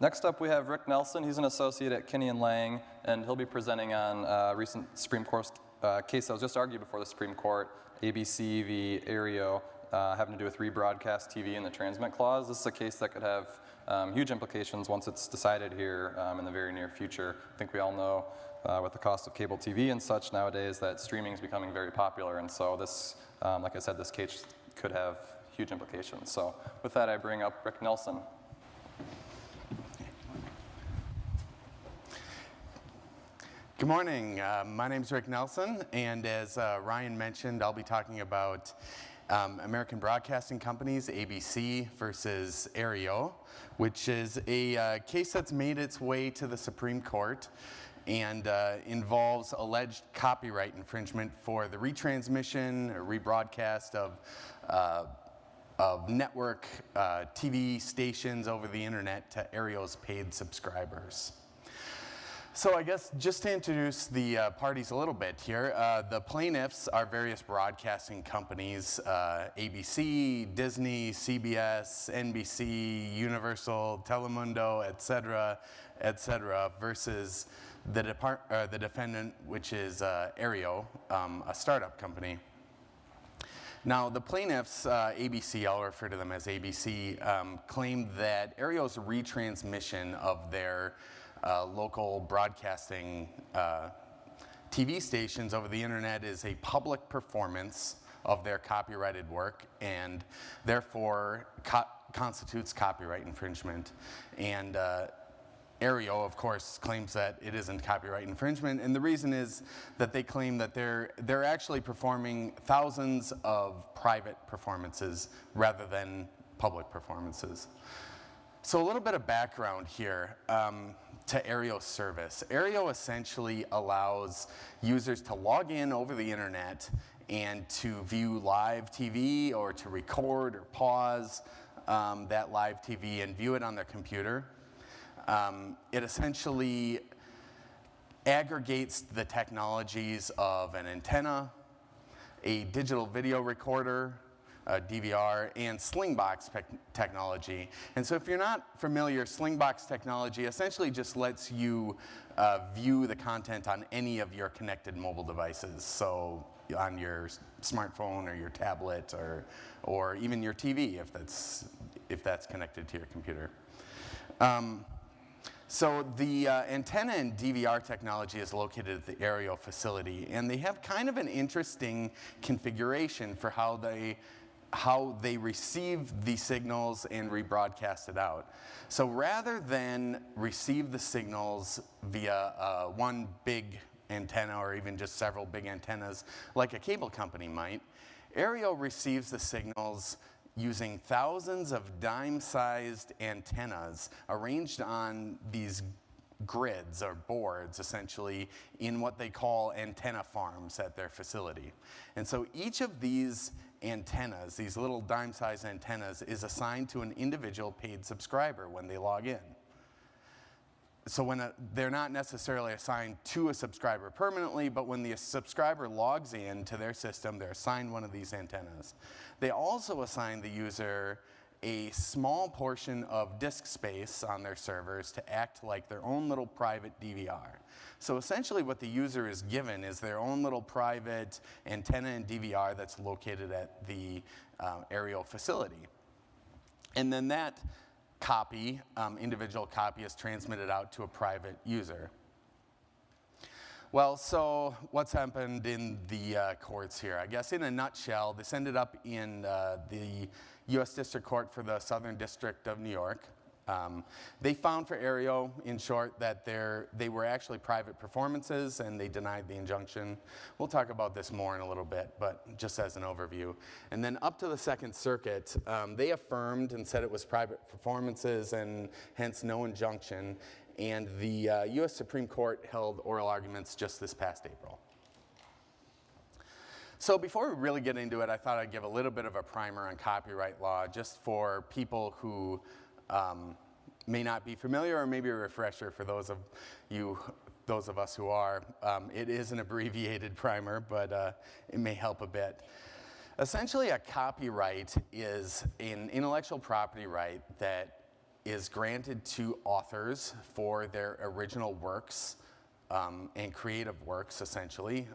Next up, we have Rick Nelson. He's an associate at Kinney & Lang, and he'll be presenting on a recent Supreme Court case that was just argued before the Supreme Court, ABC v. Aereo, having to do with rebroadcast TV and the transmit clause. This is a case that could have huge implications once it's decided here in the very near future. I think we all know with the cost of cable TV and such nowadays that streaming is becoming very popular, and so this, like I said, this case could have huge implications. So with that, I bring up Rick Nelson. Good morning. My name is Rick Nelson, and as Ryan mentioned, I'll be talking about American Broadcasting Company's ABC versus Aereo, which is a case that's made its way to the Supreme Court and involves alleged copyright infringement for the retransmission or rebroadcast of network TV stations over the internet to Aereo's paid subscribers. So I guess just to introduce the parties a little bit here, the plaintiffs are various broadcasting companies, ABC, Disney, CBS, NBC, Universal, Telemundo, et cetera, versus the defendant, which is Aereo, a startup company. Now, the plaintiffs, ABC, I'll refer to them as ABC, claimed that Aereo's retransmission of their local broadcasting TV stations over the internet is a public performance of their copyrighted work and therefore constitutes copyright infringement. And Aereo, of course, claims that it isn't copyright infringement, and the reason is that they claim that they're actually performing thousands of private performances rather than public performances. So a little bit of background here to Aereo's service. Aereo essentially allows users to log in over the internet and to view live TV or to record or pause that live TV and view it on their computer. It essentially aggregates the technologies of an antenna, a digital video recorder, DVR, and Slingbox technology. And so if you're not familiar, Slingbox technology essentially just lets you view the content on any of your connected mobile devices. So on your smartphone or your tablet or even your TV if that's connected to your computer. So the antenna and DVR technology is located at the Aereo facility, and they have kind of an interesting configuration for how they receive the signals and rebroadcast it out. So rather than receive the signals via one big antenna or even just several big antennas like a cable company might, Aereo receives the signals using thousands of dime-sized antennas arranged on these grids or boards, essentially, in what they call antenna farms at their facility. And so each of these antennas, these little dime-sized antennas, is assigned to an individual paid subscriber when they log in. So they're not necessarily assigned to a subscriber permanently, but when the subscriber logs in to their system, they're assigned one of these antennas. They also assign the user a small portion of disk space on their servers to act like their own little private DVR. So essentially what the user is given is their own little private antenna and DVR that's located at the Aereo facility. And then that copy, individual copy, is transmitted out to a private user. Well, so what's happened in the courts here? I guess in a nutshell, this ended up in the U.S. District Court for the Southern District of New York. They found for Aereo, in short, that they were actually private performances and they denied the injunction. We'll talk about this more in a little bit, but just as an overview. And then up to the Second Circuit, they affirmed and said it was private performances and hence no injunction. And the U.S. Supreme Court held oral arguments just this past April. So before we really get into it, I thought I'd give a little bit of a primer on copyright law just for people who may not be familiar, or maybe a refresher for those of us who are. It is an abbreviated primer, but it may help a bit. Essentially, a copyright is an intellectual property right that is granted to authors for their original works and creative works, essentially.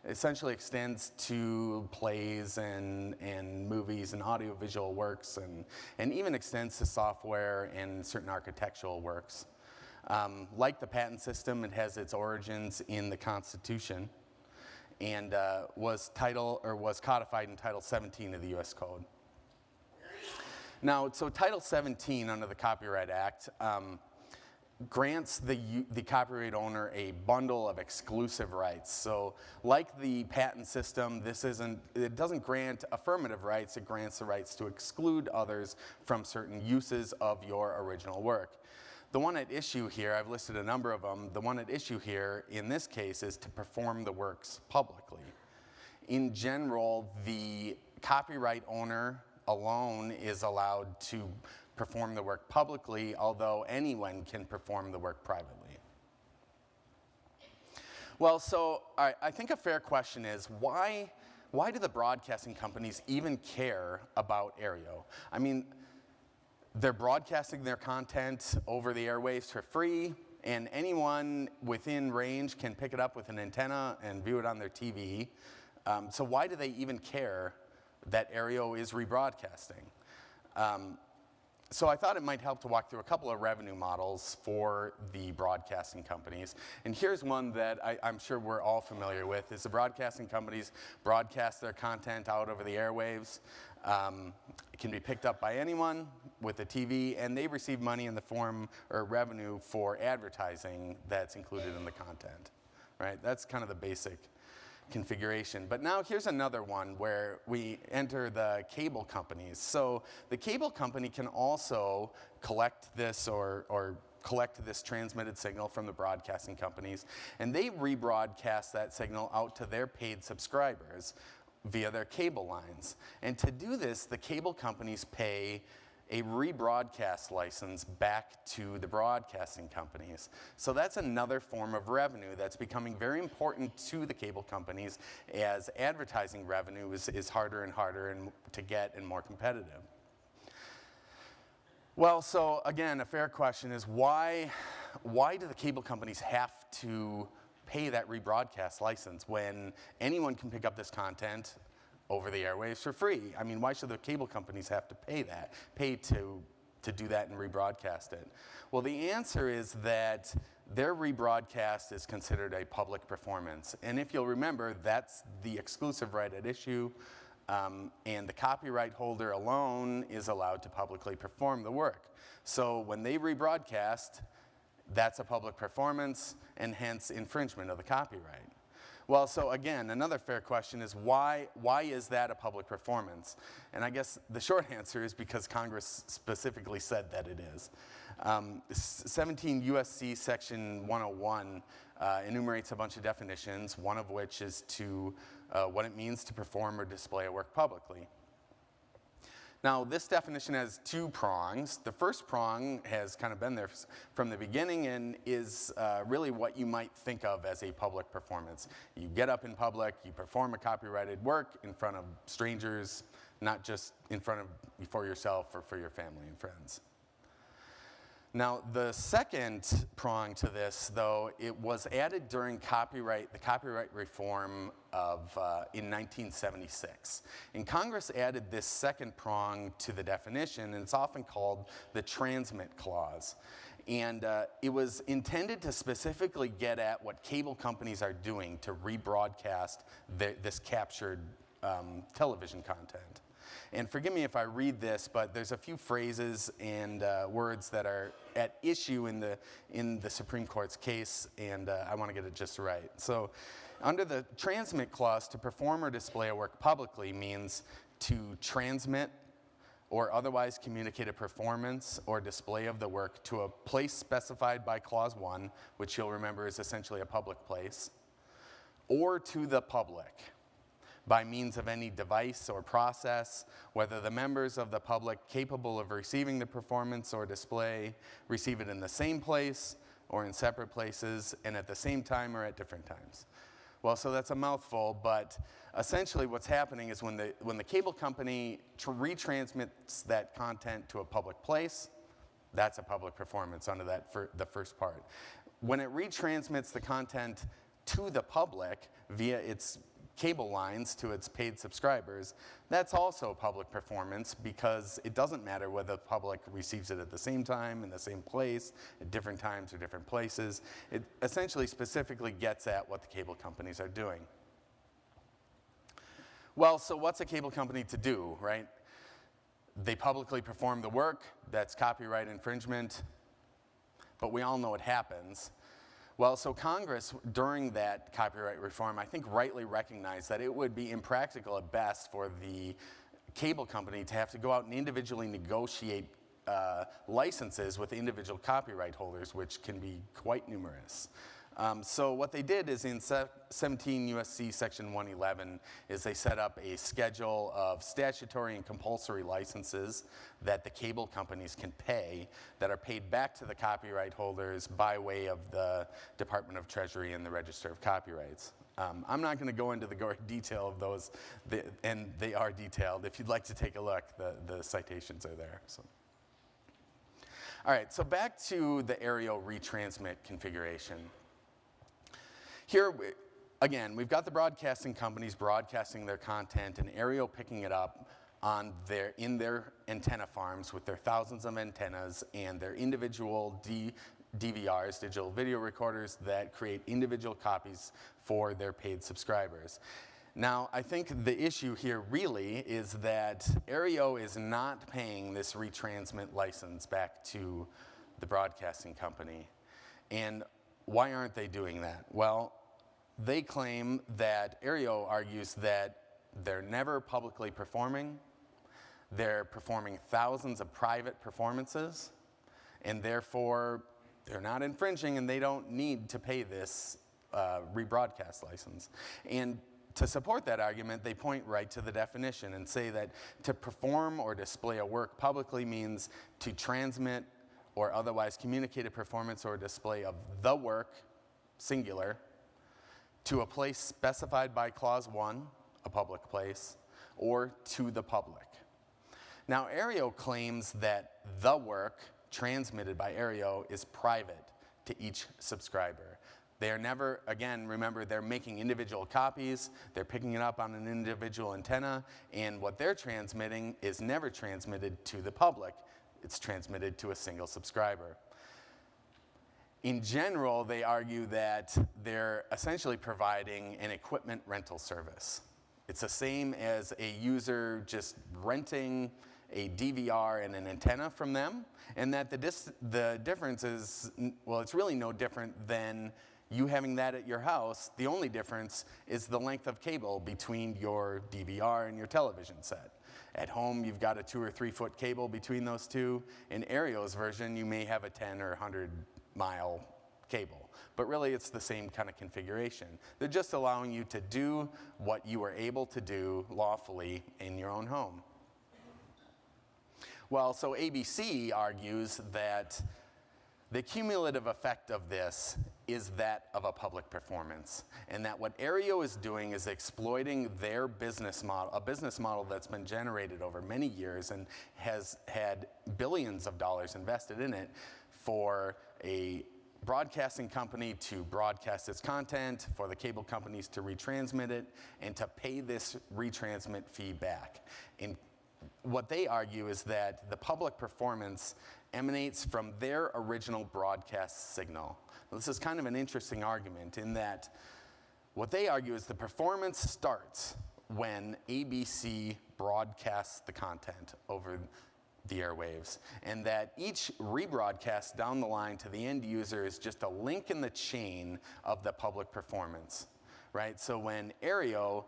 Essentially extends to plays and movies and audiovisual works, and even extends to software and certain architectural works. Like the patent system, it has its origins in the Constitution and was codified in Title 17 of the U.S. Code. Now, so Title 17 under the Copyright Act grants the copyright owner a bundle of exclusive rights. So like the patent system, it doesn't grant affirmative rights, it grants the rights to exclude others from certain uses of your original work. The one at issue here, I've listed a number of them, the one at issue here in this case is to perform the works publicly. In general, the copyright owner alone is allowed to perform the work publicly, although anyone can perform the work privately. Well, so I think a fair question is, why do the broadcasting companies even care about Aereo? I mean, they're broadcasting their content over the airwaves for free, and anyone within range can pick it up with an antenna and view it on their TV. So why do they even care that Aereo is rebroadcasting? So I thought it might help to walk through a couple of revenue models for the broadcasting companies. And here's one that I'm sure we're all familiar with, is the broadcasting companies broadcast their content out over the airwaves. It can be picked up by anyone with a TV, and they receive money in the form or revenue for advertising that's included in the content, right? That's kind of the basic configuration. But now here's another one where we enter the cable companies. So the cable company can also collect this or collect this transmitted signal from the broadcasting companies, and they rebroadcast that signal out to their paid subscribers via their cable lines. And to do this, the cable companies pay a rebroadcast license back to the broadcasting companies. So that's another form of revenue that's becoming very important to the cable companies as advertising revenue is harder and harder to get and more competitive. Well, so again, a fair question is why do the cable companies have to pay that rebroadcast license when anyone can pick up this content over the airwaves for free? I mean, why should the cable companies have to pay to do that and rebroadcast it? Well, the answer is that their rebroadcast is considered a public performance. And if you'll remember, that's the exclusive right at issue, and the copyright holder alone is allowed to publicly perform the work. So when they rebroadcast, that's a public performance and hence infringement of the copyright. Well, so again, another fair question is why is that a public performance? And I guess the short answer is because Congress specifically said that it is. 17 U.S.C. Section 101 enumerates a bunch of definitions, one of which is to what it means to perform or display a work publicly. Now, this definition has two prongs. The first prong has kind of been there from the beginning and is really what you might think of as a public performance. You get up in public, you perform a copyrighted work in front of strangers, not just for yourself or for your family and friends. Now, the second prong to this, though, it was added during the copyright reform in 1976. And Congress added this second prong to the definition, and it's often called the transmit clause. And it was intended to specifically get at what cable companies are doing to rebroadcast this captured television content. And forgive me if I read this, but there's a few phrases and words that are at issue in the Supreme Court's case, and I want to get it just right. So under the transmit clause, to perform or display a work publicly means to transmit or otherwise communicate a performance or display of the work to a place specified by Clause 1, which you'll remember is essentially a public place, or to the public by means of any device or process, whether the members of the public capable of receiving the performance or display receive it in the same place or in separate places and at the same time or at different times. Well, so that's a mouthful, but essentially what's happening is when the cable company retransmits that content to a public place, That's a public performance under that the first part. When it retransmits the content to the public via its cable lines to its paid subscribers, that's also a public performance because it doesn't matter whether the public receives it at the same time, in the same place, at different times or different places. It essentially specifically gets at what the cable companies are doing. Well, so what's a cable company to do, right? They publicly perform the work, that's copyright infringement, but we all know what happens. Well, so Congress, during that copyright reform, I think rightly recognized that it would be impractical at best for the cable company to have to go out and individually negotiate licenses with individual copyright holders, which can be quite numerous. So what they did is in 17 U.S.C. Section 111 is they set up a schedule of statutory and compulsory licenses that the cable companies can pay that are paid back to the copyright holders by way of the Department of Treasury and the Register of Copyrights. I'm not going to go into the gory detail of those, and they are detailed. If you'd like to take a look, the citations are there. So. All right, so back to the Aereo retransmit configuration. Here, again, we've got the broadcasting companies broadcasting their content and Aereo picking it up in their antenna farms with their thousands of antennas and their individual DVRs, digital video recorders, that create individual copies for their paid subscribers. Now, I think the issue here really is that Aereo is not paying this retransmit license back to the broadcasting company. And why aren't they doing that? Well, they claim that Aereo argues that they're never publicly performing, they're performing thousands of private performances, and therefore they're not infringing and they don't need to pay this rebroadcast license. And to support that argument, they point right to the definition and say that to perform or display a work publicly means to transmit or otherwise communicate a performance or display of the work, singular, to a place specified by Clause 1, a public place, or to the public. Now, Aereo claims that the work transmitted by Aereo is private to each subscriber. They are never, again, remember, they're making individual copies, they're picking it up on an individual antenna, and what they're transmitting is never transmitted to the public. It's transmitted to a single subscriber. In general, they argue that they're essentially providing an equipment rental service. It's the same as a user just renting a DVR and an antenna from them, and that the difference is, well, it's really no different than you having that at your house. The only difference is the length of cable between your DVR and your television set. At home, you've got a 2 or 3 foot cable between those two. In Aereo's version, you may have a 10 or 100 mile cable, but really it's the same kind of configuration. They're just allowing you to do what you are able to do lawfully in your own home. Well, so ABC argues that the cumulative effect of this is that of a public performance, and that what Aereo is doing is exploiting their business model, a business model that's been generated over many years and has had billions of dollars invested in it for a broadcasting company to broadcast its content, for the cable companies to retransmit it, and to pay this retransmit fee back. And what they argue is that the public performance emanates from their original broadcast signal. This is kind of an interesting argument in that what they argue is the performance starts when ABC broadcasts the content over the airwaves, and that each rebroadcast down the line to the end user is just a link in the chain of the public performance, right? So when Aereo,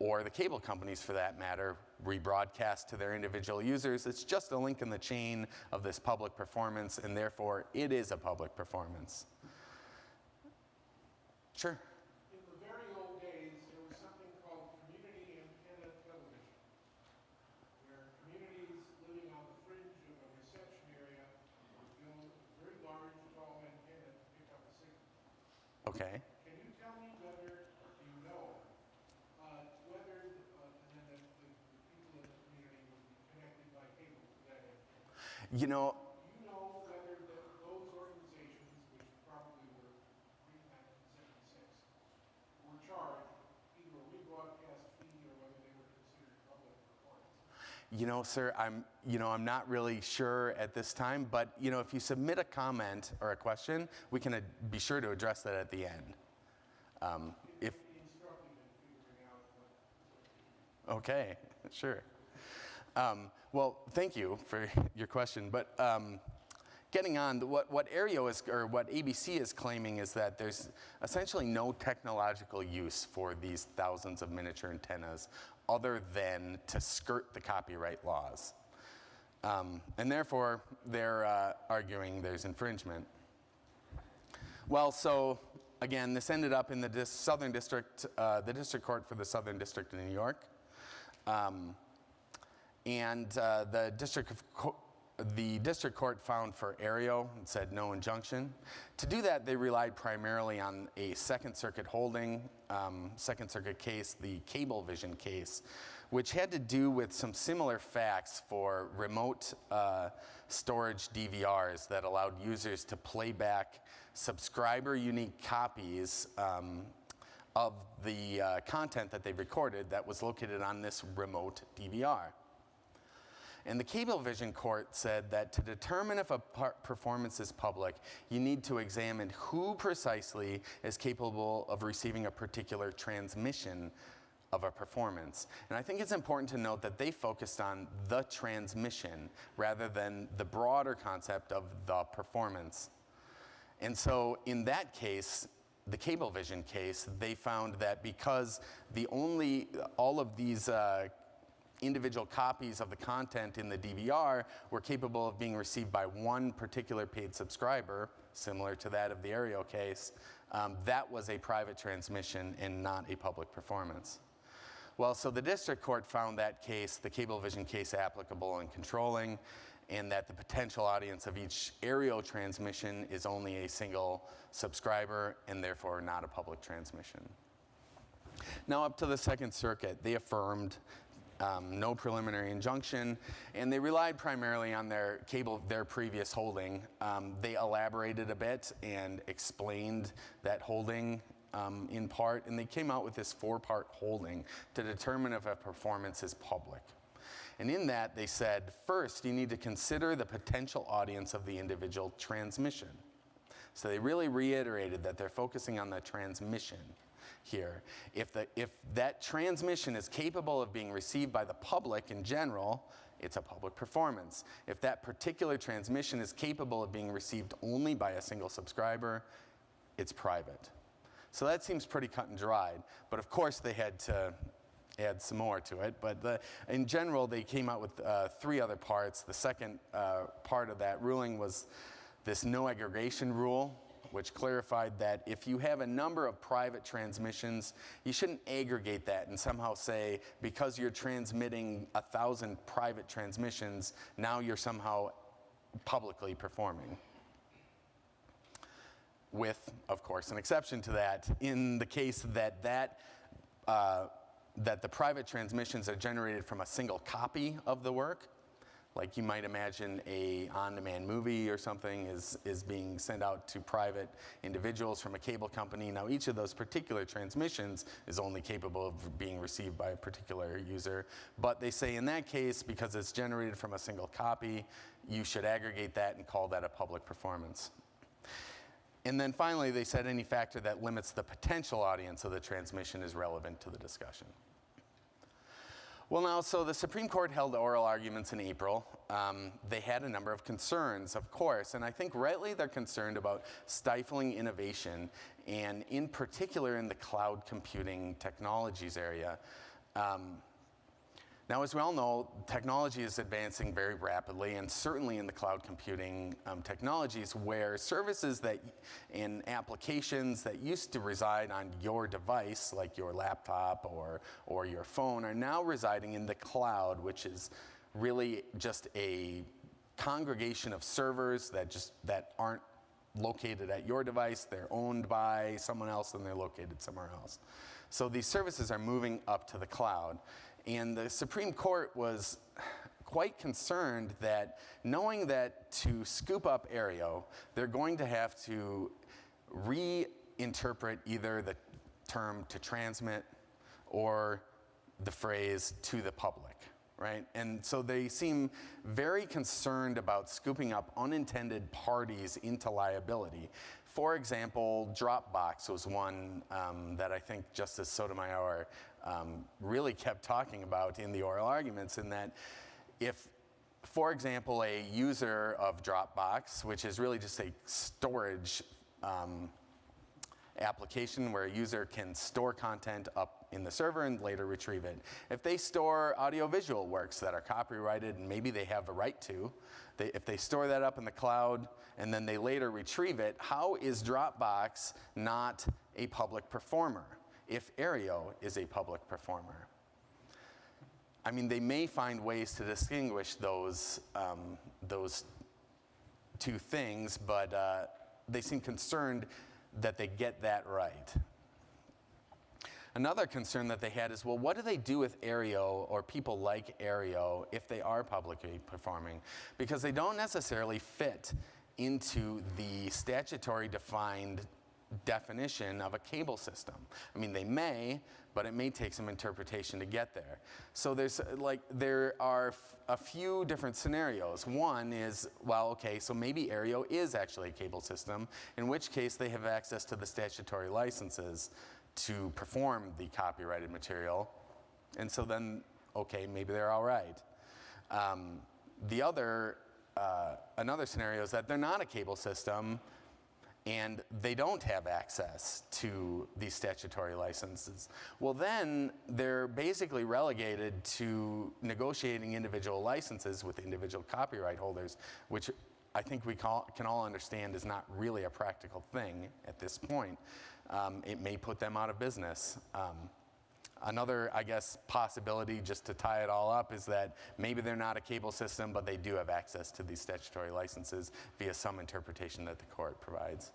or the cable companies for that matter, rebroadcast to their individual users, it's just a link in the chain of this public performance, and therefore it is a public performance. Sure. In the very old days, there was something called community antenna television, where communities living on the fringe of a reception area would build a very large, tall antenna to pick up a signal. Okay. Can you tell me whether, or do you know, whether and then the people in the community would be connected by cable to that antenna? You know, Do you know You know, sir, I'm not really sure at this time, but if you submit a comment or a question, we can be sure to address that at the end. If Okay, sure. Well, thank you for your question, but getting on, what Aereo is, or what ABC is claiming is that there's essentially no technological use for these thousands of miniature antennas other than to skirt the copyright laws. And therefore, they're arguing there's infringement. Well, so again, this ended up in the Southern District, the District Court for the Southern District of New York. The district court found for Aereo and said no injunction. To do that, they relied primarily on a Second Circuit holding, Second Circuit case, the Cablevision case, which had to do with some similar facts for remote storage DVRs that allowed users to play back subscriber-unique copies of the content that they recorded that was located on this remote DVR. And the Cablevision court said that to determine if a performance is public, you need to examine who precisely is capable of receiving a particular transmission of a performance. And I think it's important to note that they focused on the transmission rather than the broader concept of the performance. And so in that case, the Cablevision case, they found that because all of these individual copies of the content in the DVR were capable of being received by one particular paid subscriber, similar to that of the Aereo case, that was a private transmission and not a public performance. Well, so the district court found that case, the Cablevision case, applicable and controlling, and that the potential audience of each Aereo transmission is only a single subscriber and therefore not a public transmission. Now up to the Second Circuit, they affirmed no preliminary injunction, and they relied primarily on their previous holding. They elaborated a bit and explained that holding in part, and they came out with this 4-part holding to determine if a performance is public. And in that, they said, first, you need to consider the potential audience of the individual transmission. So they really reiterated that they're focusing on the transmission here. If that transmission is capable of being received by the public in general, it's a public performance. If that particular transmission is capable of being received only by a single subscriber, it's private. So that seems pretty cut and dried, but of course they had to add some more to it. But in general, they came out with 3 other parts. The second part of that ruling was this no aggregation rule, which clarified that if you have a number of private transmissions, you shouldn't aggregate that and somehow say, because you're transmitting 1,000 private transmissions, now you're somehow publicly performing. With, of course, an exception to that, in the case that the private transmissions are generated from a single copy of the work. Like you might imagine a on-demand movie or something is being sent out to private individuals from a cable company. Now each of those particular transmissions is only capable of being received by a particular user. But they say in that case, because it's generated from a single copy, you should aggregate that and call that a public performance. And then finally, they said any factor that limits the potential audience of the transmission is relevant to the discussion. Well now, so the Supreme Court held oral arguments in April. They had a number of concerns, of course, and I think rightly they're concerned about stifling innovation, and in particular in the cloud computing technologies area. Now, as we all know, technology is advancing very rapidly, and certainly in the cloud computing technologies, where services and applications that used to reside on your device, like your laptop or your phone, are now residing in the cloud, which is really just a congregation of servers that aren't located at your device. They're owned by someone else, and they're located somewhere else. So these services are moving up to the cloud. And the Supreme Court was quite concerned that, knowing that to scoop up Aereo, they're going to have to reinterpret either the term to transmit or the phrase to the public, right? And so they seem very concerned about scooping up unintended parties into liability. For example, Dropbox was one that I think Justice Sotomayor really kept talking about in the oral arguments, in that if, for example, a user of Dropbox, which is really just a storage application where a user can store content up in the server and later retrieve it. If they store audiovisual works that are copyrighted and maybe they have a right to, if they store that up in the cloud and then they later retrieve it, how is Dropbox not a public performer if Aereo is a public performer? I mean, they may find ways to distinguish those two things, but they seem concerned that they get that right. Another concern that they had is, well, what do they do with Aereo or people like Aereo if they are publicly performing? Because they don't necessarily fit into the statutory defined definition of a cable system. I mean, they may, but it may take some interpretation to get there. So there are a few different scenarios. One is, well, okay, so maybe Aereo is actually a cable system, in which case they have access to the statutory licenses to perform the copyrighted material, and so then, okay, maybe they're all right. Another scenario is that they're not a cable system, and they don't have access to these statutory licenses. Well, then they're basically relegated to negotiating individual licenses with individual copyright holders, which I think we can all understand is not really a practical thing at this point. It may put them out of business. Another, I guess, possibility, just to tie it all up, is that maybe they're not a cable system, but they do have access to these statutory licenses via some interpretation that the court provides.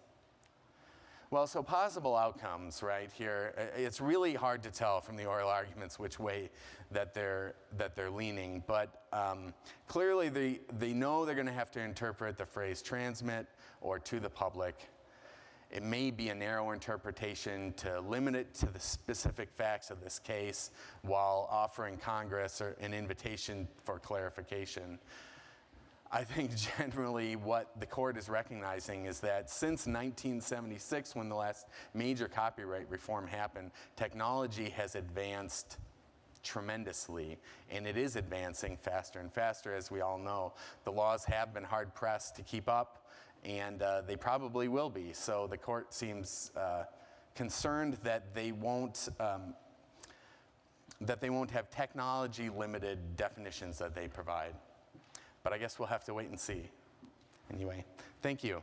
Well, so possible outcomes right here, it's really hard to tell from the oral arguments which way that they're leaning, but clearly they know they're going to have to interpret the phrase transmit or to the public. It may be a narrow interpretation to limit it to the specific facts of this case while offering Congress an invitation for clarification. I think generally what the court is recognizing is that since 1976, when the last major copyright reform happened, technology has advanced tremendously, and it is advancing faster and faster, as we all know. The laws have been hard-pressed to keep up, and they probably will be. So the court seems concerned that they won't have technology-limited definitions that they provide. But I guess we'll have to wait and see. Anyway, thank you.